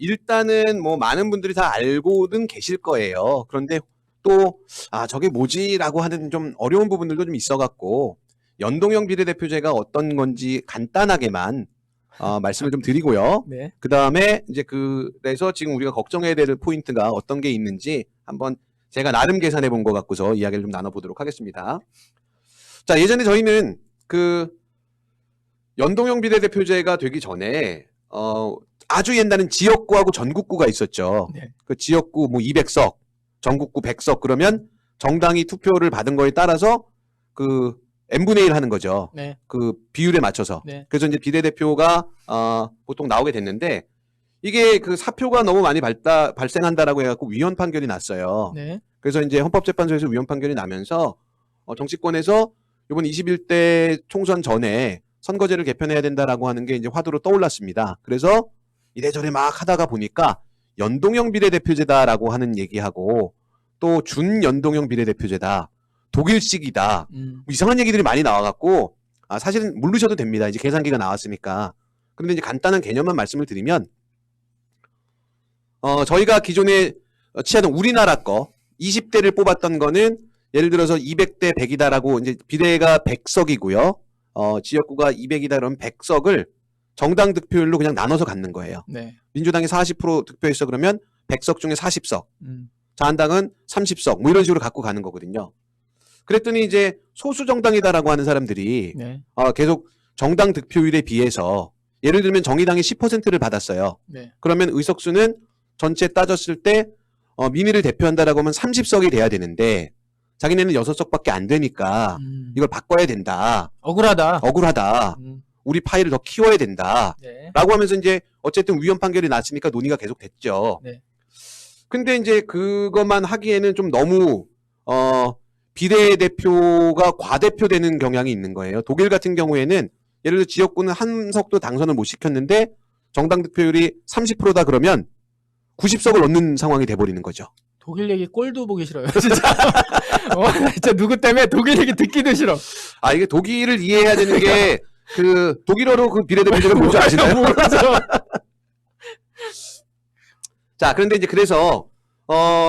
일단은 뭐 많은 분들이 다 알고는 계실 거예요. 그런데 또 저게 뭐지라고 하는 좀 어려운 부분들도 좀 있어갖고 연동형 비례대표제가 어떤 건지 간단하게만 말씀을 좀 드리고요. 네. 그 다음에 이제 그래서 지금 우리가 걱정해야 될 포인트가 어떤 게 있는지 한번 제가 나름 계산해 본 것 갖고서 이야기를 좀 나눠보도록 하겠습니다. 자, 예전에 저희는 그 연동형 비례대표제가 되기 전에 아주 옛날엔 지역구하고 전국구가 있었죠. 네. 그 지역구 뭐 200석, 전국구 100석 그러면 정당이 투표를 받은 거에 따라서 그 n분의 1 하는 거죠. 네. 그 비율에 맞춰서. 네. 그래서 이제 비례대표가 보통 나오게 됐는데 이게 그 사표가 너무 많이 발생한다라고 해갖고 위헌 판결이 났어요. 네. 그래서 이제 헌법재판소에서 위헌 판결이 나면서 정치권에서 이번 21대 총선 전에 선거제를 개편해야 된다라고 하는 게 이제 화두로 떠올랐습니다. 그래서 이래저래 막 하다가 보니까 연동형 비례대표제다라고 하는 얘기하고 또 준연동형 비례대표제다. 독일식이다. 뭐 이상한 얘기들이 많이 나와갖고 사실은 모르셔도 됩니다. 이제 계산기가 나왔으니까. 그런데 이제 간단한 개념만 말씀을 드리면 저희가 기존에 취하던 우리나라 거 20대를 뽑았던 거는 예를 들어서 200대 100이다라고 이제 비례가 100석이고요. 지역구가 200이다 그러면 100석을 정당 득표율로 그냥 나눠서 갖는 거예요. 네. 민주당이 40% 득표했어 그러면 100석 중에 40석. 자한당은 30석 뭐 이런 식으로 갖고 가는 거거든요. 그랬더니 이제 소수 정당이다라고 하는 사람들이 네. 계속 정당 득표율에 비해서 예를 들면 정의당이 10%를 받았어요. 네. 그러면 의석수는 전체 따졌을 때 민의를 대표한다라고 하면 30석이 돼야 되는데 자기네는 6석밖에 안 되니까 이걸 바꿔야 된다. 억울하다. 우리 파일을 더 키워야 된다. 네. 라고 하면서 이제 어쨌든 위헌 판결이 났으니까 논의가 계속 됐죠. 네. 근데 이제 그것만 하기에는 좀 너무 비례대표가 과대표되는 경향이 있는 거예요. 독일 같은 경우에는 예를 들어 지역구는 한 석도 당선을 못 시켰는데 정당 득표율이 30%다 그러면 90석을 얻는 상황이 돼버리는 거죠. 독일 얘기 꼴도 보기 싫어요. 진짜. 진짜 누구 때문에 독일 얘기 듣기도 싫어. 이게 독일을 이해해야 되는 게 그 독일어로 그 비례대표제가 뭔지 아시나요? 자, 그런데 이제 그래서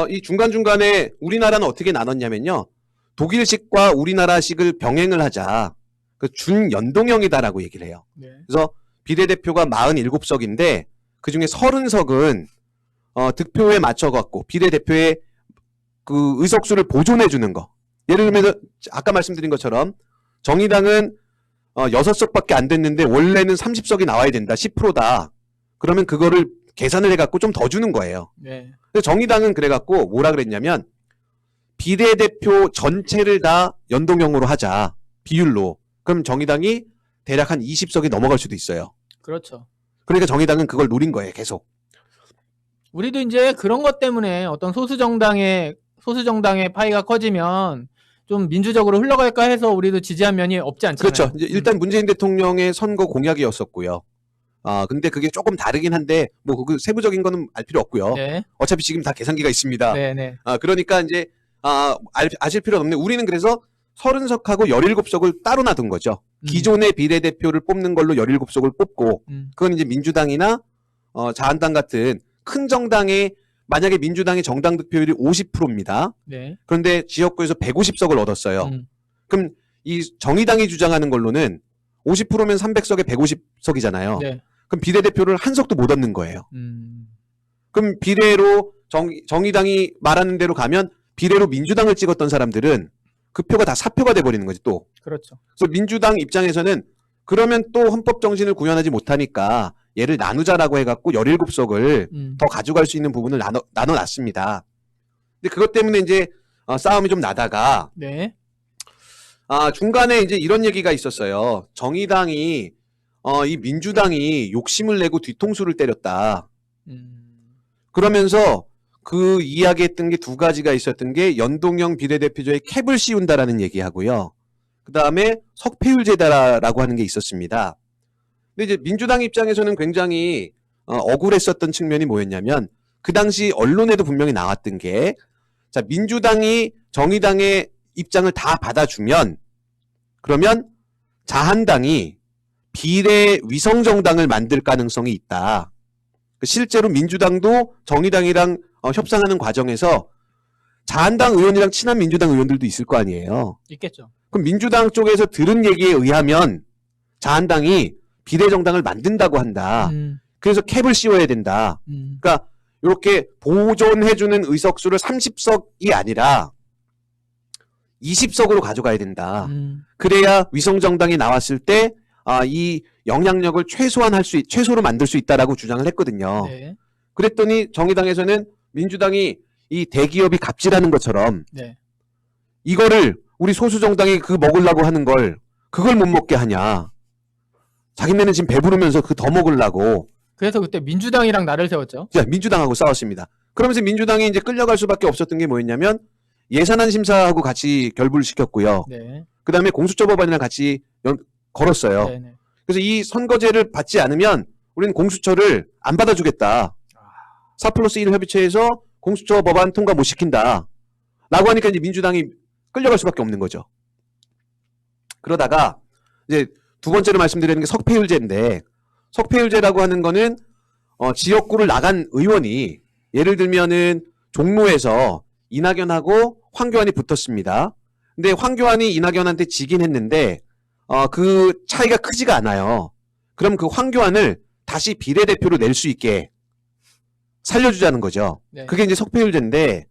이 중간중간에 우리나라는 어떻게 나눴냐면요. 독일식과 우리나라식을 병행을 하자. 그 준연동형이다라고 얘기를 해요. 네. 그래서 비례대표가 47석인데 그중에 30석은 득표에 맞춰갖고 비례대표의 그 의석수를 보존해 주는 거. 예를 들면 아까 말씀드린 것처럼 정의당은 6석밖에 안 됐는데 원래는 30석이 나와야 된다. 10%다. 그러면 그거를 계산을 해갖고 좀 더 주는 거예요. 네. 근데 정의당은 그래갖고 뭐라 그랬냐면 비례대표 전체를 다 연동형으로 하자. 비율로. 그럼 정의당이 대략 한 20석이 넘어갈 수도 있어요. 그렇죠. 그러니까 정의당은 그걸 노린 거예요. 계속. 우리도 이제 그런 것 때문에 어떤 소수 정당의 파이가 커지면 좀 민주적으로 흘러갈까 해서 우리도 지지한 면이 없지 않잖아요. 그렇죠. 이제 일단 문재인 대통령의 선거 공약이었었고요. 근데 그게 조금 다르긴 한데 뭐 그 세부적인 거는 알 필요 없고요. 네. 어차피 지금 다 계산기가 있습니다. 네. 그러니까 이제 아실 필요 없는데 우리는 그래서 30석하고 17석을 따로 놔둔 거죠. 기존의 비례대표를 뽑는 걸로 17석을 뽑고 그건 이제 민주당이나 자한당 같은 큰 정당의 만약에 민주당의 정당 득표율이 50%입니다. 네. 그런데 지역구에서 150석을 얻었어요. 그럼 이 정의당이 주장하는 걸로는 50%면 300석에 150석이잖아요. 네. 그럼 비례대표를 한 석도 못 얻는 거예요. 그럼 비례로 정의당이 말하는 대로 가면 비례로 민주당을 찍었던 사람들은 그 표가 다 사표가 돼버리는 거지 또. 그렇죠. 그래서 민주당 입장에서는 그러면 또 헌법 정신을 구현하지 못하니까 얘를 나누자라고 해갖고 17석을 더 가져갈 수 있는 부분을 나눠놨습니다. 근데 그것 때문에 이제 싸움이 좀 나다가 네. 중간에 이제 이런 얘기가 있었어요. 정의당이 이 민주당이 욕심을 내고 뒤통수를 때렸다. 그러면서 그 이야기했던 게 두 가지가 있었던 게 연동형 비례대표제에 캡을 씌운다라는 얘기하고요. 그 다음에 석패율제다라고 하는 게 있었습니다. 근데 이제 민주당 입장에서는 굉장히 억울했었던 측면이 뭐였냐면 그 당시 언론에도 분명히 나왔던 게 자, 민주당이 정의당의 입장을 다 받아주면 그러면 자한당이 비례 위성정당을 만들 가능성이 있다. 실제로 민주당도 정의당이랑 협상하는 과정에서 자한당 의원이랑 친한 민주당 의원들도 있을 거 아니에요. 있겠죠. 그럼 민주당 쪽에서 들은 얘기에 의하면 자한당이 비례정당을 만든다고 한다. 그래서 캡을 씌워야 된다. 그러니까 이렇게 보존해주는 의석수를 30석이 아니라 20석으로 가져가야 된다. 그래야 위성정당이 나왔을 때 이 영향력을 최소로 만들 수 있다라고 주장을 했거든요. 네. 그랬더니 정의당에서는 민주당이 이 대기업이 갑질하는 것처럼 네. 이거를 우리 소수정당이 먹으려고 하는 걸 그걸 못 먹게 하냐. 자기네는 지금 배부르면서 더 먹으려고. 그래서 그때 민주당이랑 나를 세웠죠. 민주당하고 싸웠습니다. 그러면서 민주당이 이제 끌려갈 수밖에 없었던 게 뭐였냐면 예산안 심사하고 같이 결부를 시켰고요. 네. 그 다음에 공수처 법안이랑 같이 걸었어요. 네네. 그래서 이 선거제를 받지 않으면 우리는 공수처를 안 받아주겠다. 4+1 협의체에서 공수처 법안 통과 못 시킨다. 라고 하니까 이제 민주당이 끌려갈 수밖에 없는 거죠. 그러다가 이제 두 번째로 말씀드리는 게 석패율제인데 석패율제라고 하는 거는 지역구를 나간 의원이 예를 들면은 종로에서 이낙연하고 황교안이 붙었습니다. 근데 황교안이 이낙연한테 지긴 했는데 그 차이가 크지가 않아요. 그럼 그 황교안을 다시 비례대표로 낼 수 있게 살려주자는 거죠. 네. 그게 이제 석패율제인데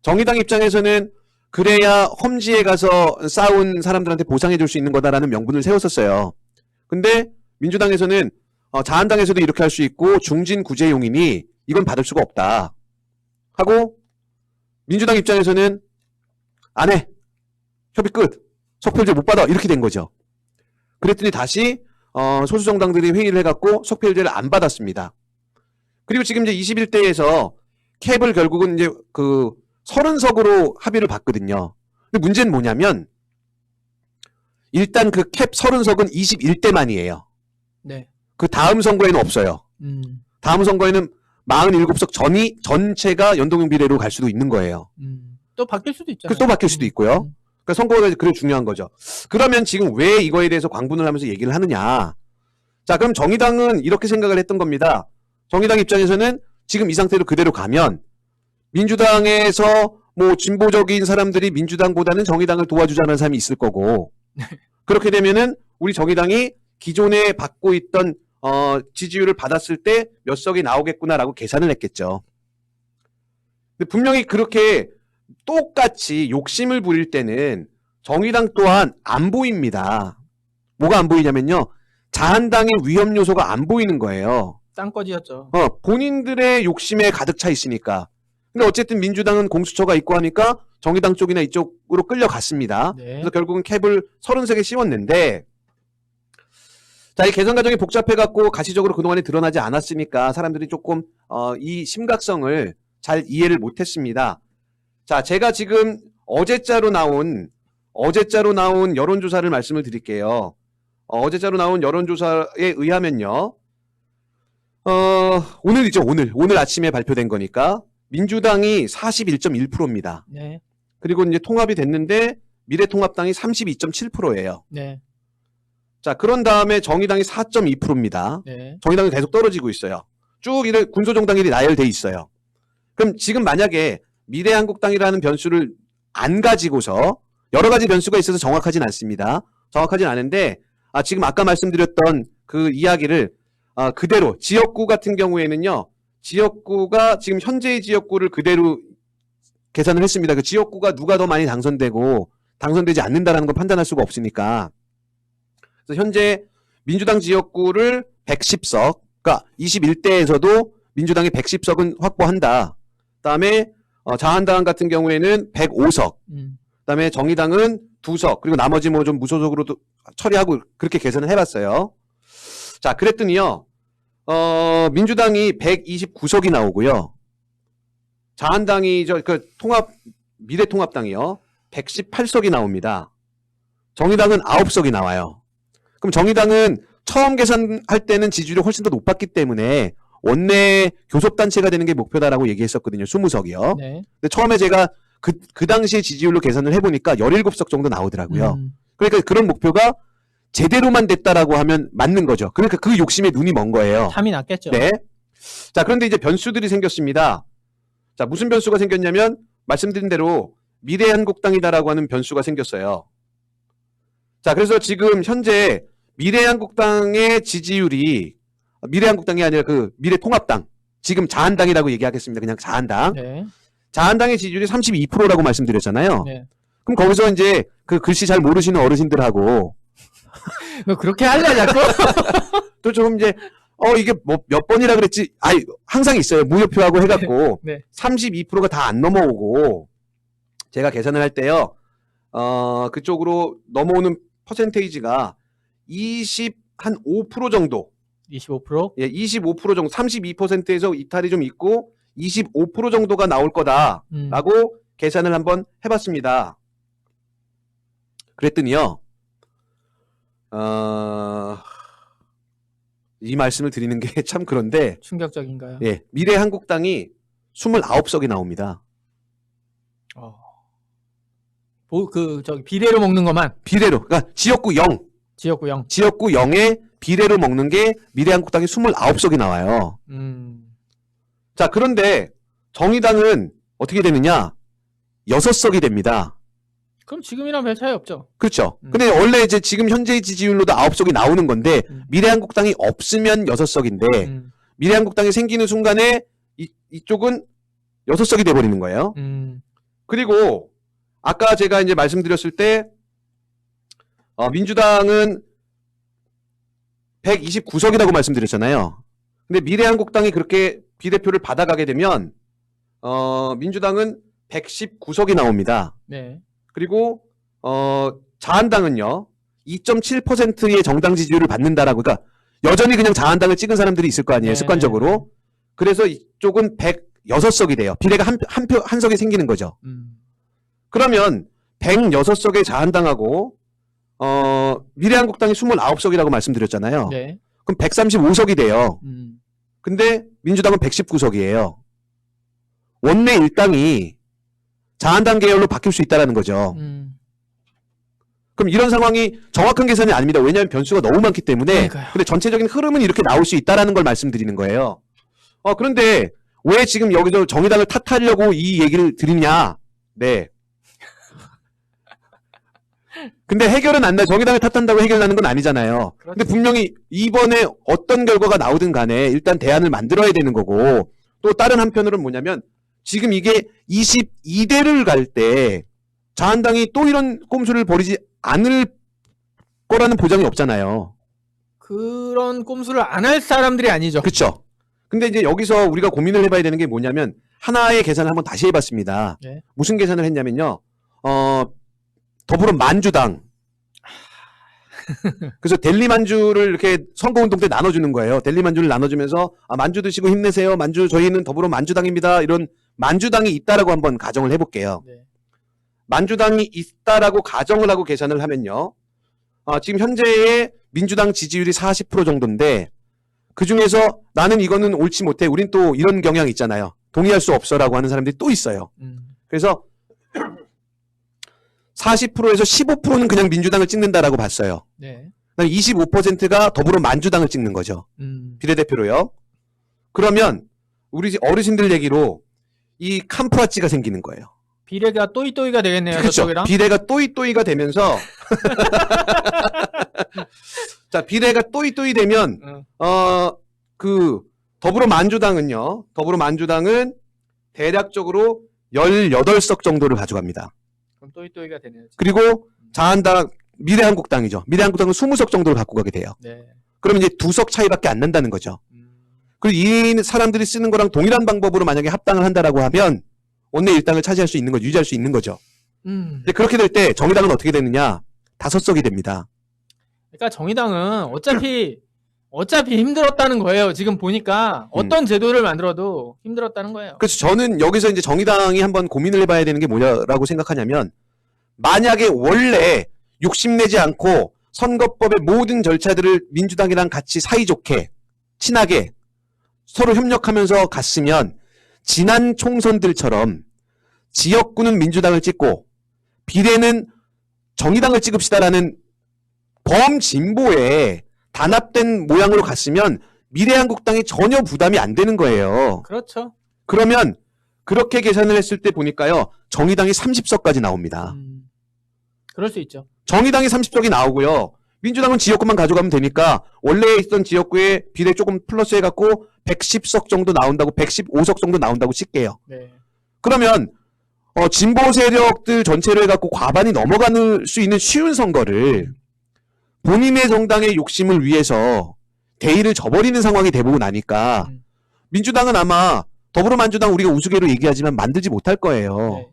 정의당 입장에서는 그래야 험지에 가서 싸운 사람들한테 보상해 줄 수 있는 거다라는 명분을 세웠었어요. 근데 민주당에서는 자한당에서도 이렇게 할 수 있고 중진 구제용이니 이건 받을 수가 없다 하고 민주당 입장에서는 안 해. 협의 끝. 석패율제 못 받아. 이렇게 된 거죠. 그랬더니 다시 소수정당들이 회의를 해갖고 석패율제를 안 받았습니다. 그리고 지금 이제 21대에서 캡을 결국은 이제 30석으로 합의를 봤거든요. 근데 문제는 뭐냐면 일단 그 캡 30석은 21대만이에요. 네. 그 다음 선거에는 없어요. 다음 선거에는 47석 전체가 연동형 비례로 갈 수도 있는 거예요. 또 바뀔 수도 있잖아요. 또 바뀔 수도 있고요. 그러니까 선거가 그래 중요한 거죠. 그러면 지금 왜 이거에 대해서 광분을 하면서 얘기를 하느냐. 자, 그럼 정의당은 이렇게 생각을 했던 겁니다. 정의당 입장에서는 지금 이 상태로 그대로 가면 민주당에서 뭐 진보적인 사람들이 민주당보다는 정의당을 도와주자는 사람이 있을 거고 그렇게 되면은 우리 정의당이 기존에 받고 있던 지지율을 받았을 때 몇 석이 나오겠구나라고 계산을 했겠죠. 근데 분명히 그렇게 똑같이 욕심을 부릴 때는 정의당 또한 안 보입니다. 뭐가 안 보이냐면요. 자한당의 위험 요소가 안 보이는 거예요. 땅거지였죠. 본인들의 욕심에 가득 차 있으니까. 근데 어쨌든 민주당은 공수처가 있고 하니까 정의당 쪽이나 이쪽으로 끌려갔습니다. 네. 그래서 결국은 캡을 33개 씌웠는데 자, 이 개선 과정이 복잡해갖고 가시적으로 그동안에 드러나지 않았으니까 사람들이 조금 이 심각성을 잘 이해를 못했습니다. 자, 제가 지금 어제자로 나온 여론조사를 말씀을 드릴게요. 어제자로 나온 여론조사에 의하면요. 오늘이죠, 오늘 아침에 발표된 거니까 민주당이 41.1%입니다. 네. 그리고 이제 통합이 됐는데 미래통합당이 32.7%예요. 네. 자, 그런 다음에 정의당이 4.2%입니다. 네. 정의당이 계속 떨어지고 있어요. 쭉 이런 군소정당끼리 나열돼 있어요. 그럼 지금 만약에 미래한국당이라는 변수를 안 가지고서 여러 가지 변수가 있어서 정확하진 않습니다. 정확하진 않은데 지금 아까 말씀드렸던 그 이야기를 그대로 지역구 같은 경우에는요. 지역구가 지금 현재의 지역구를 그대로 계산을 했습니다. 그 지역구가 누가 더 많이 당선되고 당선되지 않는다라는 걸 판단할 수가 없으니까. 그래서 현재 민주당 지역구를 110석, 그러니까 21대에서도 민주당이 110석은 확보한다. 그다음에 자한당 같은 경우에는 105석. 그다음에 정의당은 2석. 그리고 나머지 뭐 좀 무소속으로도 처리하고 그렇게 계산을 해봤어요. 자, 그랬더니요. 민주당이 129석이 나오고요. 자한당이 미래통합당이요. 118석이 나옵니다. 정의당은 9석이 나와요. 그럼 정의당은 처음 계산할 때는 지지율이 훨씬 더 높았기 때문에 원내 교섭단체가 되는 게 목표다라고 얘기했었거든요. 20석이요. 네. 근데 처음에 제가 그 당시에 지지율로 계산을 해보니까 17석 정도 나오더라고요. 그러니까 그런 목표가 제대로만 됐다라고 하면 맞는 거죠. 그러니까 그 욕심에 눈이 먼 거예요. 탐이 났겠죠. 네. 자, 그런데 이제 변수들이 생겼습니다. 자, 무슨 변수가 생겼냐면 말씀드린 대로 미래한국당이다라고 하는 변수가 생겼어요. 자, 그래서 지금 현재 미래한국당의 지지율이 미래한국당이 아니라 그 미래통합당, 지금 자한당이라고 얘기하겠습니다. 그냥 자한당. 네. 자한당의 지지율이 32%라고 말씀드렸잖아요. 네. 그럼 거기서 이제 그 글씨 잘 모르시는 어르신들하고 너 그렇게 할래 자꾸? 또 좀 이제 이게 뭐 몇 번이라 그랬지? 아니, 항상 있어요. 무효표하고 해갖고 네. 32%가 다 안 넘어오고 제가 계산을 할 때요. 그쪽으로 넘어오는 퍼센테이지가 5% 정도. 25%? 예, 25% 정도, 32%에서 이탈이 좀 있고 25% 정도가 나올 거다라고 계산을 한번 해봤습니다. 그랬더니요, 이 말씀을 드리는 게 참 그런데, 충격적인가요? 예, 미래한국당이 29석이 나옵니다. 저기 비례로 먹는 것만. 비례로, 그러니까 지역구 0, 지역구 0. 지역구 0에 비례로 먹는 게 미래한국당이 29석이 나와요. 자, 그런데 정의당은 어떻게 되느냐? 6석이 됩니다. 그럼 지금이랑 별 차이 없죠. 그렇죠. 근데 원래 이제 지금 현재의 지지율로도 9석이 나오는 건데 미래한국당이 없으면 6석인데 미래한국당이 생기는 순간에 이쪽은 6석이 돼버리는 거예요. 그리고 아까 제가 이제 말씀드렸을 때 민주당은 129석이라고 말씀드렸잖아요. 근데 미래한국당이 그렇게 비대표를 받아가게 되면 민주당은 119석이 나옵니다. 네. 그리고 자한당은요 2.7%의 정당 지지율을 받는다라고, 그러니까 여전히 그냥 자한당을 찍은 사람들이 있을 거 아니에요. 네. 습관적으로. 그래서 이쪽은 106석이 돼요. 비례가 한 석이 생기는 거죠. 그러면 106석의 자한당하고 미래한국당이 29석이라고 말씀드렸잖아요. 네. 그럼 135석이 돼요. 근데 민주당은 119석이에요. 원내 일당이 자한당 계열로 바뀔 수 있다는 거죠. 그럼 이런 상황이 정확한 계산이 아닙니다. 왜냐하면 변수가 너무 많기 때문에. 그러니까요. 근데 전체적인 흐름은 이렇게 나올 수 있다는 걸 말씀드리는 거예요. 그런데 왜 지금 여기서 정의당을 탓하려고 이 얘기를 드리냐? 네. 근데 해결은 안 나. 정의당을 탓한다고 해결나는 건 아니잖아요. 그렇죠. 근데 분명히 이번에 어떤 결과가 나오든 간에 일단 대안을 만들어야 되는 거고, 또 다른 한편으로는 뭐냐면 지금 이게 22대를 갈 때 자한당이 또 이런 꼼수를 벌이지 않을 거라는 보장이 없잖아요. 그런 꼼수를 안 할 사람들이 아니죠. 그렇죠. 근데 이제 여기서 우리가 고민을 해봐야 되는 게 뭐냐면 하나의 계산을 한번 다시 해봤습니다. 네. 무슨 계산을 했냐면요. 더불어민주당. 그래서 델리만주를 이렇게 선거운동 때 나눠주는 거예요. 델리만주를 나눠주면서 만주 드시고 힘내세요. 만주 저희는 더불어민주당입니다. 이런 만주당이 있다라고 한번 가정을 해볼게요. 네. 만주당이 있다라고 가정을 하고 계산을 하면요. 지금 현재의 민주당 지지율이 40% 정도인데 그 중에서 나는 이거는 옳지 못해. 우린 또 이런 경향이 있잖아요. 동의할 수 없어라고 하는 사람들이 또 있어요. 그래서 40%에서 15%는 그냥 민주당을 찍는다라고 봤어요. 네. 25%가 더불어민주당을 찍는 거죠. 비례대표로요. 그러면 우리 어르신들 얘기로 이 캄프라치가 생기는 거예요. 비례가 또이또이가 되겠네요. 그렇죠. 저쪽이랑. 비례가 또이또이가 되면서 자, 비례가 또이또이 되면 그 더불어민주당은 대략적으로 18석 정도를 가져갑니다. 그럼 또이또이가 되네요. 그리고 자한당, 미래한국당이죠. 미래한국당은 20석 정도를 갖고 가게 돼요. 네. 그러면 이제 2석 차이밖에 안 난다는 거죠. 그리고 이 사람들이 쓰는 거랑 동일한 방법으로 만약에 합당을 한다라고 하면 원내 일당을 차지할 수 있는 거, 유지할 수 있는 거죠. 근데 그렇게 될 때 정의당은 어떻게 되느냐? 5석이 됩니다. 그러니까 정의당은 어차피 힘들었다는 거예요. 지금 보니까 어떤 제도를 만들어도 힘들었다는 거예요. 그래서 저는 여기서 이제 정의당이 한번 고민을 해봐야 되는 게 뭐라고 생각하냐면, 만약에 원래 욕심내지 않고 선거법의 모든 절차들을 민주당이랑 같이 사이좋게 친하게 서로 협력하면서 갔으면 지난 총선들처럼 지역구는 민주당을 찍고 비례는 정의당을 찍읍시다라는 범진보의 단합된 모양으로 갔으면 미래한국당이 전혀 부담이 안 되는 거예요. 그렇죠. 그러면 그렇게 계산을 했을 때 보니까요. 정의당이 30석까지 나옵니다. 그럴 수 있죠. 정의당이 30석이 나오고요. 민주당은 지역구만 가져가면 되니까 원래 있던 지역구에 비례 조금 플러스해갖고 110석 정도 나온다고 115석 정도 나온다고 칠게요. 네. 그러면 진보 세력들 전체를 해갖고 과반이 넘어가는 수 있는 쉬운 선거를 본인의 정당의 욕심을 위해서 대의를 저버리는 상황이 돼보고 나니까 민주당은 아마 더불어민주당 우리가 우스개로 얘기하지만 만들지 못할 거예요. 네.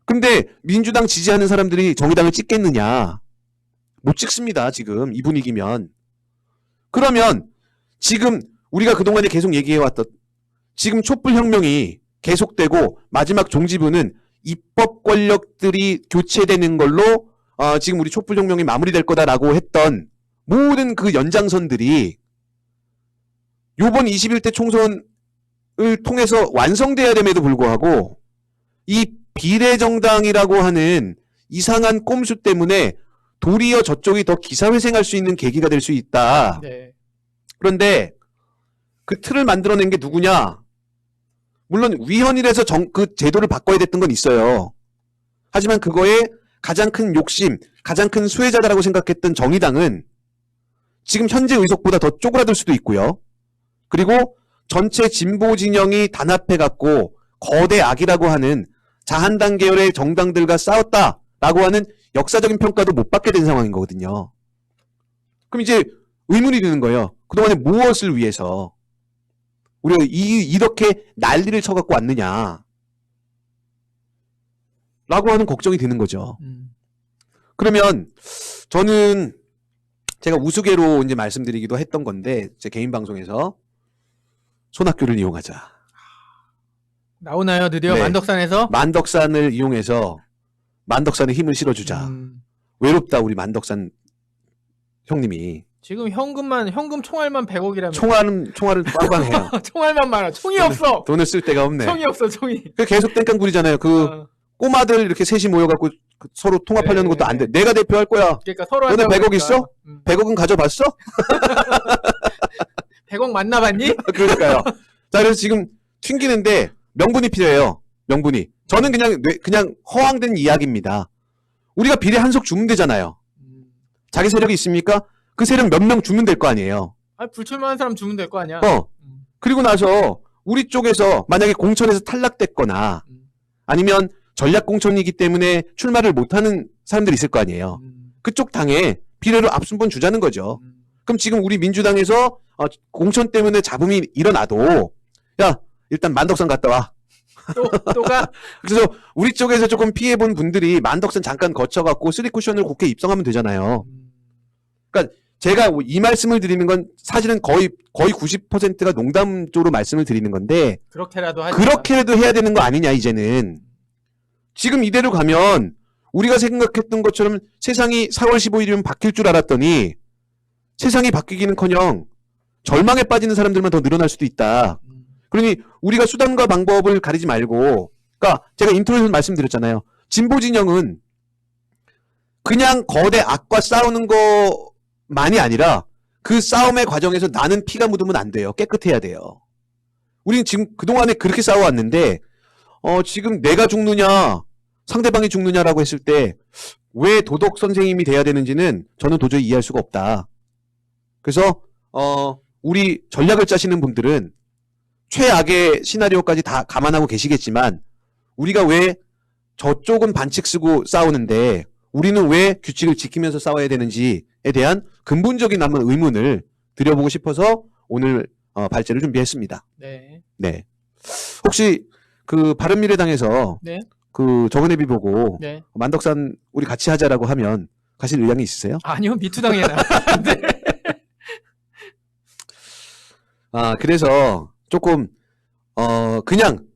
근데 민주당 지지하는 사람들이 정의당을 찍겠느냐? 못 찍습니다. 지금 이 분위기면. 그러면 지금 우리가 그동안에 계속 얘기해왔던 지금 촛불혁명이 계속되고 마지막 종지부는 입법 권력들이 교체되는 걸로 지금 우리 촛불혁명이 마무리될 거다라고 했던 모든 그 연장선들이 요번 21대 총선을 통해서 완성돼야 됨에도 불구하고 이 비례정당이라고 하는 이상한 꼼수 때문에 도리어 저쪽이 더 기사회생할 수 있는 계기가 될 수 있다. 네. 그런데 그 틀을 만들어낸 게 누구냐? 물론 위헌이라서 그 제도를 바꿔야 됐던 건 있어요. 하지만 그거에 가장 큰 욕심, 가장 큰 수혜자다라고 생각했던 정의당은 지금 현재 의석보다 더 쪼그라들 수도 있고요. 그리고 전체 진보 진영이 단합해갖고 거대 악이라고 하는 자한당 계열의 정당들과 싸웠다라고 하는 역사적인 평가도 못 받게 된 상황인 거거든요. 그럼 이제 의문이 드는 거예요. 그동안에 무엇을 위해서 우리가 이렇게 난리를 쳐갖고 왔느냐 라고 하는 걱정이 드는 거죠. 그러면 저는 제가 우스개로 이제 말씀드리기도 했던 건데 제 개인 방송에서 손학규를 이용하자. 나오나요? 드디어 네. 만덕산에서? 만덕산을 이용해서 만덕산에 힘을 실어주자. 외롭다 우리 만덕산 형님이. 지금 현금 총알만 100억이라면. 총알은 빵빵해요. 총알만 많아. 총이 없어. 돈을 쓸 데가 없네. 총이 없어. 총이. 계속 땡깡 부리잖아요. 꼬마들 이렇게 셋이 모여갖고 서로 통합하려는 것도 안 돼. 내가 대표할 거야. 그러니까 서로 너네 한다고 100억 그러니까. 있어? 100억은 가져봤어? 100억 만나봤니? 그러니까요. 자, 그래서 지금 튕기는데 명분이 필요해요. 명분이. 저는 그냥 허황된 이야기입니다. 우리가 비례 한석 주면 되잖아요. 자기 세력이 있습니까? 그 세력 몇 명 주면 될 거 아니에요. 불출마한 사람 주면 될 거 아니야. 그리고 나서 우리 쪽에서 만약에 공천에서 탈락됐거나 아니면 전략 공천이기 때문에 출마를 못하는 사람들이 있을 거 아니에요. 그쪽 당에 비례로 앞순번 주자는 거죠. 그럼 지금 우리 민주당에서 공천 때문에 잡음이 일어나도 야 일단 만덕산 갔다 와. 또 가? 그래서 우리 쪽에서 조금 피해본 분들이 만덕산 잠깐 거쳐갖고 3쿠션으로 국회에 입성하면 되잖아요. 그러니까 제가 이 말씀을 드리는 건 사실은 거의 90%가 농담조로 말씀을 드리는 건데 그렇게라도 하자. 그렇게라도 해야 되는 거 아니냐 이제는. 지금 이대로 가면 우리가 생각했던 것처럼 세상이 4월 15일이면 바뀔 줄 알았더니 세상이 바뀌기는커녕 절망에 빠지는 사람들만 더 늘어날 수도 있다. 그러니 우리가 수단과 방법을 가리지 말고, 그러니까 제가 인트로에서 말씀드렸잖아요. 진보 진영은 그냥 거대 악과 싸우는 것만이 아니라 그 싸움의 과정에서 나는 피가 묻으면 안 돼요. 깨끗해야 돼요. 우리는 지금 그동안에 그렇게 싸워왔는데 지금 내가 죽느냐 상대방이 죽느냐라고 했을 때 왜 도덕 선생님이 돼야 되는지는 저는 도저히 이해할 수가 없다. 그래서 우리 전략을 짜시는 분들은 최악의 시나리오까지 다 감안하고 계시겠지만 우리가 왜 저쪽은 반칙 쓰고 싸우는데 우리는 왜 규칙을 지키면서 싸워야 되는지에 대한 근본적인 한번 의문을 드려보고 싶어서 오늘 발제를 준비했습니다. 네. 네. 혹시 그 바른미래당에서 네. 그 정은혜비 보고 네. 만덕산 우리 같이 하자라고 하면 가실 의향이 있으세요? 아니요, 미투당이야. 네. 그래서 조금 그냥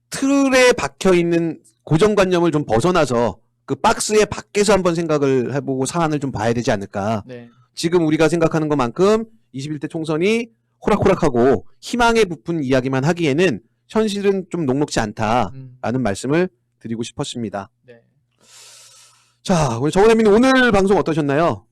틀에 박혀 있는 고정관념을 좀 벗어나서 그 박스의 밖에서 한번 생각을 해보고 사안을 좀 봐야 되지 않을까. 네. 지금 우리가 생각하는 것만큼 21대 총선이 호락호락하고 희망에 부푼 이야기만 하기에는 현실은 좀 녹록지 않다라는 말씀을 드리고 싶었습니다. 네. 자, 우리 정은혜님 오늘 방송 어떠셨나요?